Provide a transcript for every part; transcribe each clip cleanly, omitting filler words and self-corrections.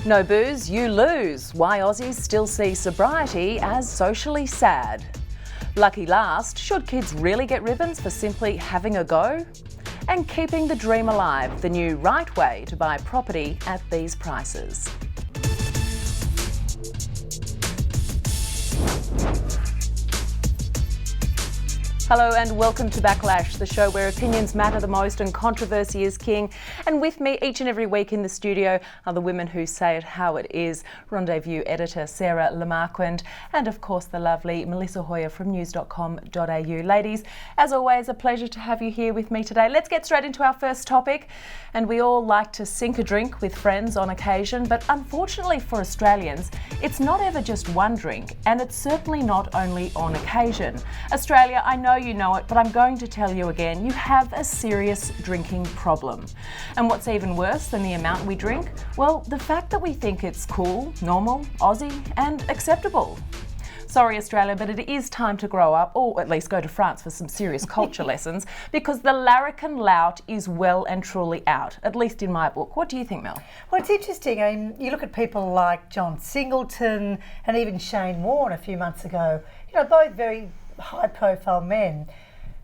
No booze, you lose. Why Aussies still see sobriety as socially sad. Lucky last, should kids really get ribbons for simply having a go? And keeping the dream alive, the new right way to buy property at these prices. Hello and welcome to Backlash, the show where opinions matter the most and controversy is king. And with me each and every week in the studio are the women who say it how it is. Rendezvous editor Sarah Lamarquand and of course the lovely Melissa Hoyer from news.com.au. Ladies, as always, a pleasure to have you here with me today. Let's get straight into our first topic. And we all like to sink a drink with friends on occasion, but unfortunately for Australians, it's not ever just one drink, and it's certainly not only on occasion. Australia, I know you know it, but I'm going to tell you again, you have a serious drinking problem. And what's even worse than the amount we drink? Well, the fact that we think it's cool, normal, Aussie, and acceptable. Sorry Australia, but it is time to grow up, or at least go to France for some serious culture lessons, because the larrikin lout is well and truly out, at least in my book. What do you think, Mel? Well, it's interesting. I mean, you look at people like John Singleton and even Shane Warne a few months ago, both very high-profile men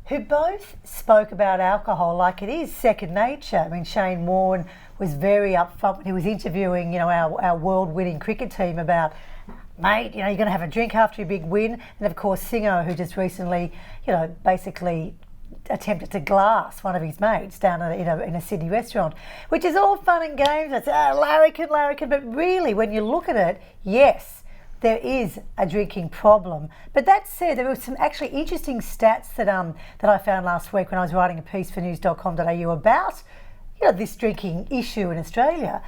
who both spoke about alcohol like it is second nature. I mean, Shane Warne was very upfront when he was interviewing, our world-winning cricket team about, mate, you're going to have a drink after a big win. And of course, Singo, who just recently, basically attempted to glass one of his mates down in a Sydney restaurant, which is all fun and games. It's larrikin, but really, when you look at it, yes, there is a drinking problem. But that said, there were some actually interesting stats that I found last week when I was writing a piece for news.com.au about this drinking issue in Australia.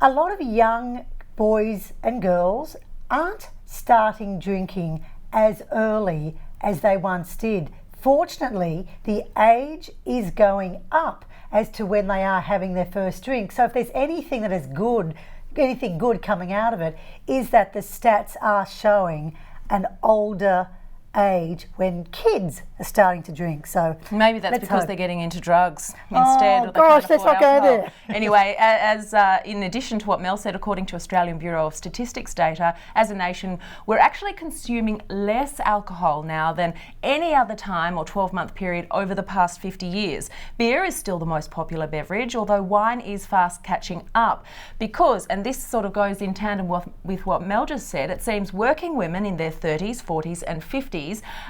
A lot of young boys and girls aren't starting drinking as early as they once did. Fortunately, the age is going up as to when they are having their first drink. So if there's anything that is good, anything good coming out of it, is that the stats are showing an older age when kids are starting to drink. So maybe that's because they're getting into drugs instead. Oh gosh, let's not go there. Anyway, as in addition to what Mel said, according to Australian Bureau of Statistics data, as a nation, we're actually consuming less alcohol now than any other time or 12-month period over the past 50 years. Beer is still the most popular beverage, although wine is fast catching up because, and this sort of goes in tandem with what Mel just said, it seems working women in their 30s, 40s and 50s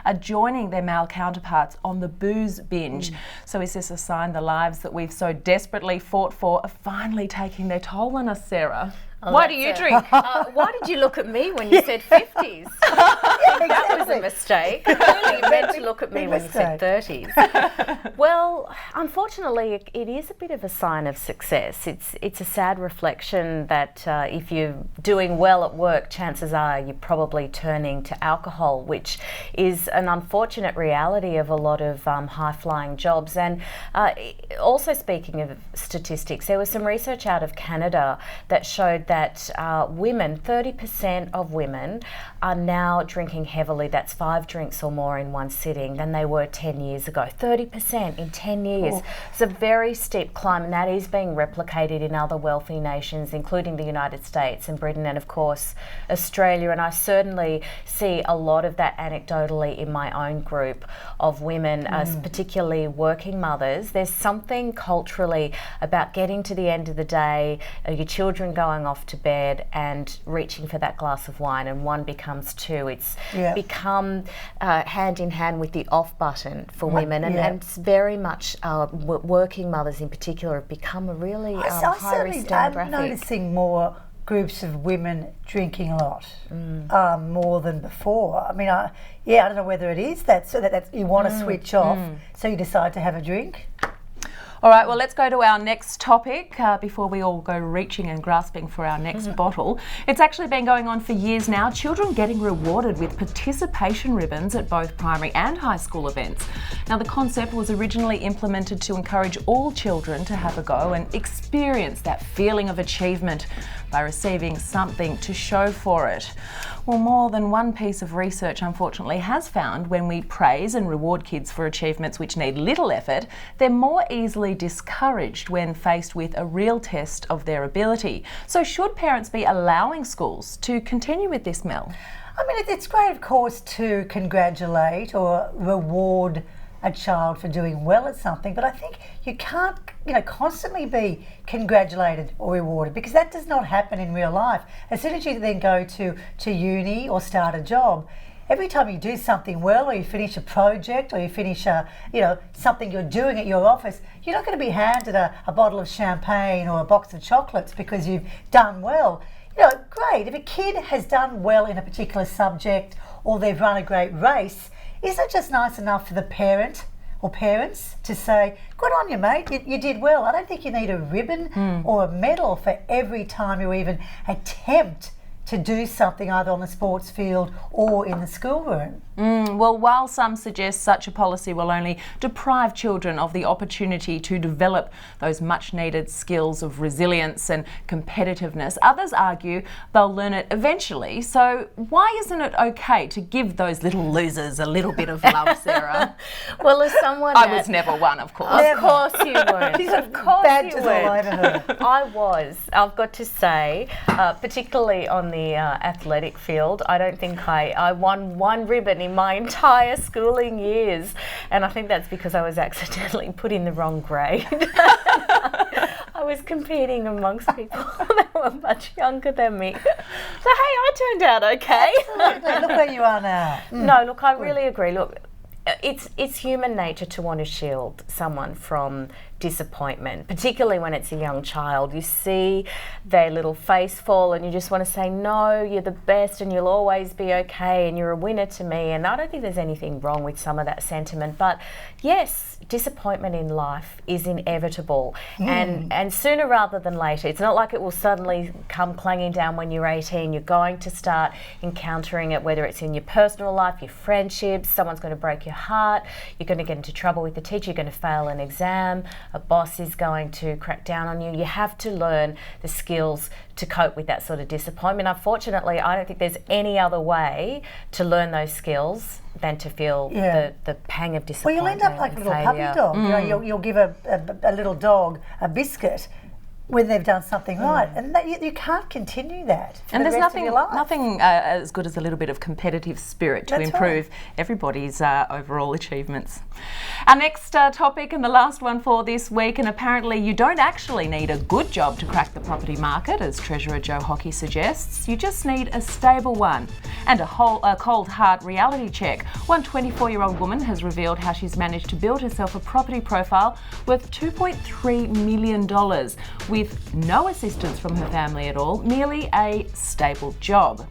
are joining their male counterparts on the booze binge. So is this a sign the lives that we've so desperately fought for are finally taking their toll on us, Sarah? Why do you drink? Why did you look at me when you said 50s? That was a mistake. Clearly you meant to look at me when you said 30s. Well, unfortunately, it is a bit of a sign of success. It's a sad reflection that if you're doing well at work, chances are you're probably turning to alcohol, which is an unfortunate reality of a lot of high-flying jobs. And also speaking of statistics, there was some research out of Canada that showed that women, 30% of women are now drinking heavily. That's 5 drinks or more in one sitting than they were 10 years ago. 30% in 10 years. It's a very steep climb, and that is being replicated in other wealthy nations, including the United States and Britain and, of course, Australia. And I certainly see a lot of that anecdotally in my own group of women, particularly working mothers. There's something culturally about getting to the end of the day, your children going off to bed and reaching for that glass of wine, and one becomes 2. It's become hand in hand with the off button for women, and it's very much working mothers in particular have become a really high risk demographic. I'm noticing more groups of women drinking a lot, more than before. I mean, I don't know whether it is that you want to switch off, so you decide to have a drink. All right, well, let's go to our next topic before we all go reaching and grasping for our next bottle. It's actually been going on for years now. Children getting rewarded with participation ribbons at both primary and high school events. Now, the concept was originally implemented to encourage all children to have a go and experience that feeling of achievement. by receiving something to show for it. Well, more than one piece of research, unfortunately, has found when we praise and reward kids for achievements which need little effort, they're more easily discouraged when faced with a real test of their ability. So should parents be allowing schools to continue with this, Mel? I mean, it's great, of course, to congratulate or reward a child for doing well at something, but I think you can't, constantly be congratulated or rewarded, because that does not happen in real life. As soon as you then go to uni or start a job, every time you do something well, or you finish a project, or you finish something you're doing at your office, you're not going to be handed a bottle of champagne or a box of chocolates because you've done well. Great. If a kid has done well in a particular subject or they've run a great race, isn't it just nice enough for the parent or parents to say, good on you, mate, you did well. I don't think you need a ribbon or a medal for every time you even attempt to do something either on the sports field or in the schoolroom. Well, while some suggest such a policy will only deprive children of the opportunity to develop those much-needed skills of resilience and competitiveness, others argue they'll learn it eventually. So why isn't it okay to give those little losers a little bit of love, Sarah? Well, as someone... I was never one, of course. Of course you weren't. Of course you weren't. All over her. I was. I've got to say, particularly on the athletic field, I don't think I won one ribbon in my entire schooling years, and I think that's because I was accidentally put in the wrong grade. I was competing amongst people that were much younger than me. So hey, I turned out okay. Absolutely. Look where you are now. No, look, I really agree. Look, it's human nature to want to shield someone from disappointment, particularly when it's a young child. You see their little face fall and you just want to say, no, you're the best and you'll always be okay and you're a winner to me. And I don't think there's anything wrong with some of that sentiment, but yes, disappointment in life is inevitable, and sooner rather than later. It's not like it will suddenly come clanging down when you're 18. You're going to start encountering it, whether it's in your personal life, your friendships, someone's going to break your heart, you're going to get into trouble with the teacher, you're going to fail an exam, a boss is going to crack down on you. You have to learn the skills to cope with that sort of disappointment. Unfortunately, I don't think there's any other way to learn those skills than to feel the pang of disappointment. Well, you'll end up like a little puppy dog. You'll give a little dog a biscuit when they've done something right, and that you can't continue that for and the there's rest of your life. nothing as good as a little bit of competitive spirit to improve everybody's overall achievements. Our next topic, and the last one for this week, and apparently you don't actually need a good job to crack the property market, as Treasurer Joe Hockey suggests. You just need a stable one and a cold hard reality check. One 24-year-old woman has revealed how she's managed to build herself a property profile worth $2.3 million with no assistance from her family at all, merely a stable job.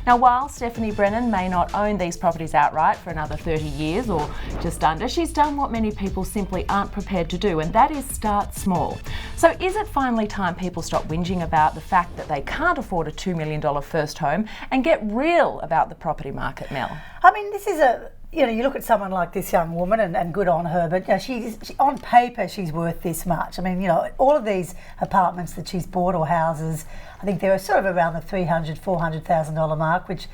Now, while Stephanie Brennan may not own these properties outright for another 30 years or just under, she's done what many people simply aren't prepared to do, and that is start small. So is it finally time people stop whinging about the fact that they can't afford a $2 million first home and get real about the property market, Mel? I mean, this is you look at someone like this young woman, and good on her, but she on paper she's worth this much. I mean, all of these apartments that she's bought, or houses, I think they're sort of around the $300,000-$400,000 mark, which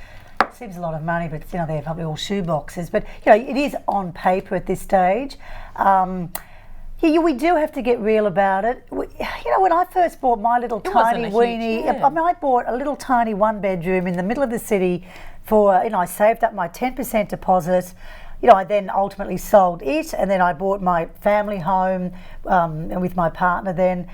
seems a lot of money, but they're probably all shoe boxes. But it is on paper at this stage. We do have to get real about it. When I first bought my little tiny weenie, I bought a little tiny one-bedroom in the middle of the city for, I saved up my 10% deposit. I then ultimately sold it, and then I bought my family home and with my partner then.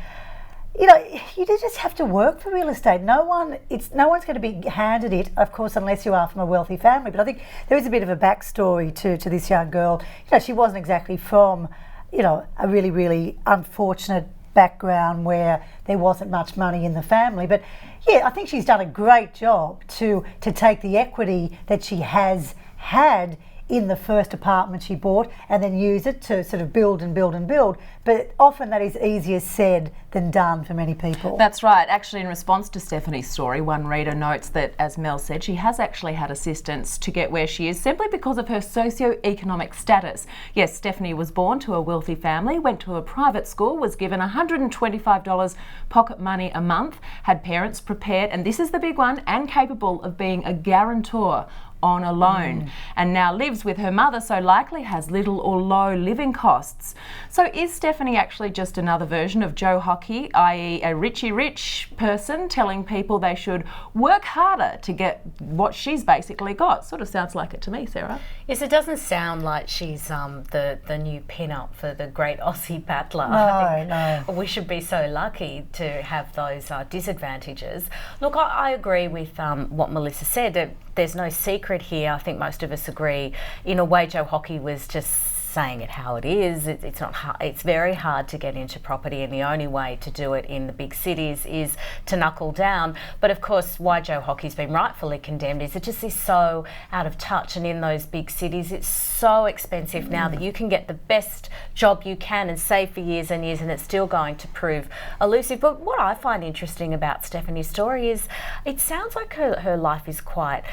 You just have to work for real estate. No one's going to be handed it, of course, unless you are from a wealthy family. But I think there is a bit of a backstory to this young girl. She wasn't exactly from a really, really unfortunate background where there wasn't much money in the family. But I think she's done a great job to take the equity that she has had in the first apartment she bought and then use it to sort of build and build and build. But often that is easier said than done for many people. That's right. Actually, in response to Stephanie's story, one reader notes that, as Mel said, she has actually had assistance to get where she is simply because of her socio-economic status. Yes, Stephanie was born to a wealthy family, went to a private school, was given $125 pocket money a month, had parents prepared, and this is the big one, and capable of being a guarantor on a loan, and now lives with her mother, so likely has little or low living costs. So is Stephanie actually just another version of Joe Hockey, i.e. a richy rich person telling people they should work harder to get what she's basically got? Sort of sounds like it to me, Sarah. Yes, it doesn't sound like she's the new pin-up for the great Aussie battler. No. We should be so lucky to have those disadvantages. Look, I agree with what Melissa said, that there's no secret here. I think most of us agree. In a way, Joe Hockey was just saying it how it is. It's not hard, it's very hard to get into property, and the only way to do it in the big cities is to knuckle down. But of course, why Joe Hockey's been rightfully condemned is it just is so out of touch, and in those big cities it's so expensive now that you can get the best job you can and save for years and years, and it's still going to prove elusive. But what I find interesting about Stephanie's story is it sounds like her life is quite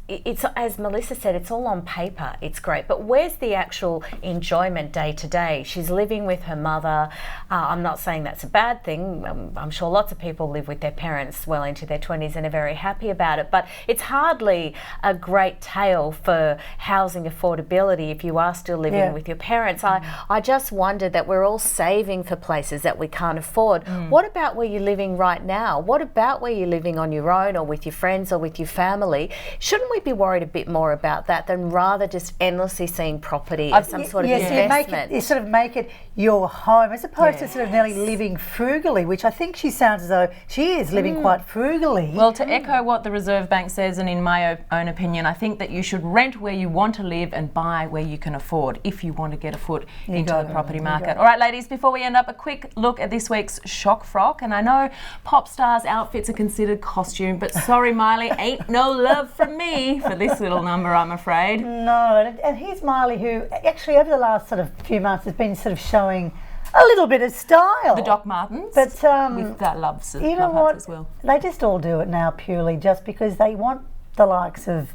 it's, as Melissa said, it's all on paper, it's great, but where's the actual enjoyment day to day? She's living with her mother. I'm not saying that's a bad thing. I'm sure lots of people live with their parents well into their 20s and are very happy about it, but it's hardly a great tale for housing affordability if you are still living with your parents. I just wonder that we're all saving for places that we can't afford. What about where you're living right now? What about where you're living on your own or with your friends or with your family? Shouldn't we be worried a bit more about that than rather just endlessly seeing property as some sort of investment? You sort of make it your home as opposed to sort of nearly living frugally, which I think she sounds as though she is living quite frugally. Well, to echo what the Reserve Bank says, and in my own opinion, I think that you should rent where you want to live and buy where you can afford if you want to get a foot into the property market. All right, ladies, before we end up, a quick look at this week's shock frock. And I know pop stars' outfits are considered costume, but sorry, Miley, ain't no love from me for this little number, I'm afraid. No, and here's Miley, who actually over the last sort of few months has been sort of showing a little bit of style. The Doc Martens, but with that loves you know love what? as well. They just all do it now purely just because they want the likes of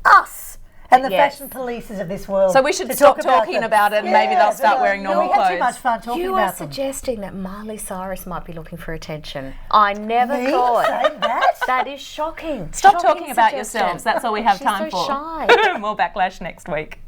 us and the fashion polices of this world. So we should stop talking about it, and maybe they'll start wearing normal clothes. We had too much fun talking about them. You are suggesting that Miley Cyrus might be looking for attention. I never Me thought. saying that? That is shocking. Stop Shocking talking about suggestion. yourselves. That's all we have She's time so for. Shy. More Backlash next week.